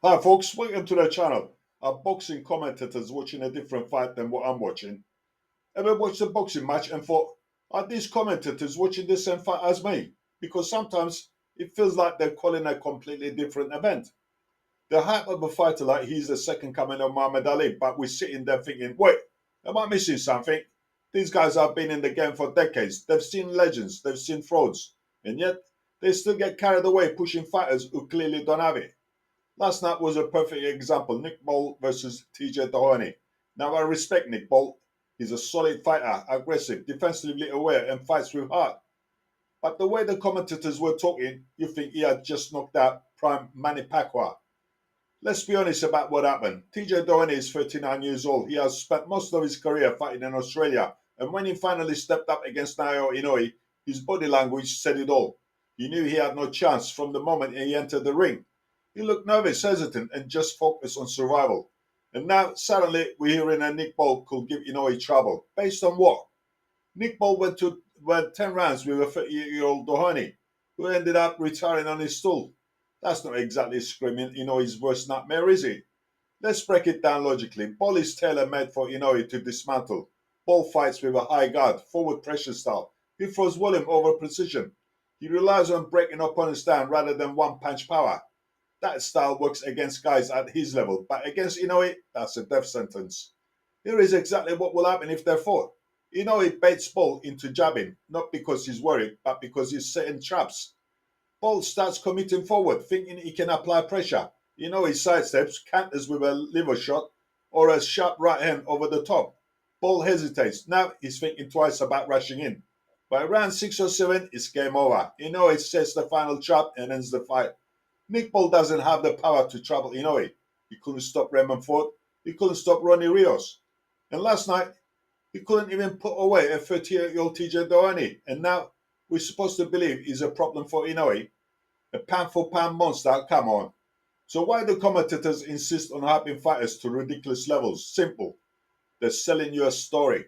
Hi folks, welcome to the channel. Our boxing commentators watching a different fight than what I'm watching. Ever watched a boxing match and thought, are these commentators watching the same fight as me? Because sometimes it feels like they're calling a completely different event. The hype of a fighter like he's the second coming of Muhammad Ali, but we're sitting there thinking, wait, am I missing something? These guys have been in the game for decades. They've seen legends, they've seen frauds, and yet they still get carried away pushing fighters who clearly don't have it. Last night was a perfect example. Nick Bolt versus TJ Doheny. Now, I respect Nick Bolt. He's a solid fighter, aggressive, defensively aware, and fights with heart. But the way the commentators were talking, you think he had just knocked out prime Manny Pacquiao. Let's be honest about what happened. TJ Doheny is 39 years old. He has spent most of his career fighting in Australia. And when he finally stepped up against Naoya Inoue, his body language said it all. He knew he had no chance from the moment he entered the ring. He looked nervous, hesitant, and just focused on survival. And now, suddenly, we're hearing that Nick Bolt could give Inoue trouble. Based on what? Nick Bolt went 10 rounds with a 30-year-old Doheny, who ended up retiring on his stool. That's not exactly screaming Inoue's worst nightmare, is it? Let's break it down logically. Bolt is tailor-made for Inoue to dismantle. Bolt fights with a high guard, forward pressure style. He throws volume over precision. He relies on breaking opponents down rather than one-punch power. That style works against guys at his level, but against Inoue, that's a death sentence. Here is exactly what will happen if they're fought. Inoue baits Bolt into jabbing, not because he's worried, but because he's setting traps. Bolt starts committing forward, thinking he can apply pressure. Inoue sidesteps, counters with a liver shot or a sharp right hand over the top. Bolt hesitates. Now he's thinking twice about rushing in. By round 6 or 7, it's game over. Inoue sets the final trap and ends the fight. Nick Bolt doesn't have the power to trouble Inoue. He couldn't stop Raymond Ford. He couldn't stop Ronnie Rios. And last night, he couldn't even put away a 38-year-old TJ Doheny. And now we're supposed to believe he's a problem for Inoue. A pound-for-pound monster, come on. So why do commentators insist on hyping fighters to ridiculous levels? Simple. They're selling you a story.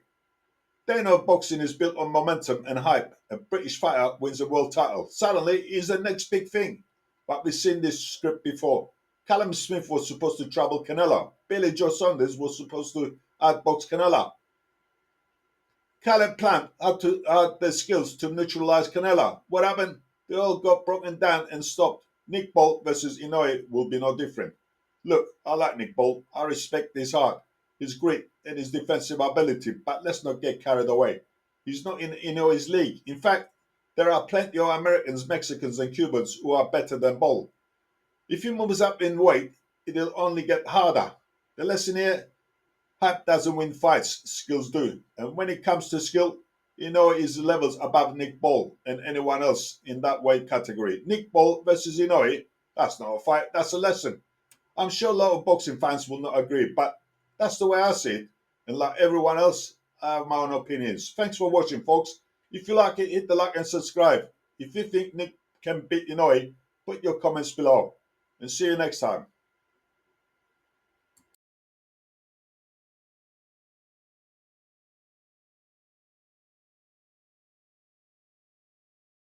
They know boxing is built on momentum and hype. A British fighter wins a world title. Suddenly, he's the next big thing. But we've seen this script before. Callum Smith was supposed to trouble Canelo. Billy Joe Saunders was supposed to outbox Canelo. Caleb Plant had the skills to neutralize Canelo. What happened? They all got broken down and stopped. Nick Bolt versus Inoue will be no different. Look, I like Nick Bolt. I respect his heart, his grit, and his defensive ability, but let's not get carried away. He's not in Inoue's league. In fact, there are plenty of Americans, Mexicans, and Cubans who are better than Bolt. If he moves up in weight, it'll only get harder. The lesson here, hype doesn't win fights, skills do. And when it comes to skill, Inoue is levels above Nick Bolt and anyone else in that weight category. Nick Bolt versus Inoue, that's not a fight, that's a lesson. I'm sure a lot of boxing fans will not agree, but that's the way I see it. And like everyone else, I have my own opinions. Thanks for watching, folks. If you like it, hit the like and subscribe. If you think Nick can beat Inoue, put your comments below. And see you next time.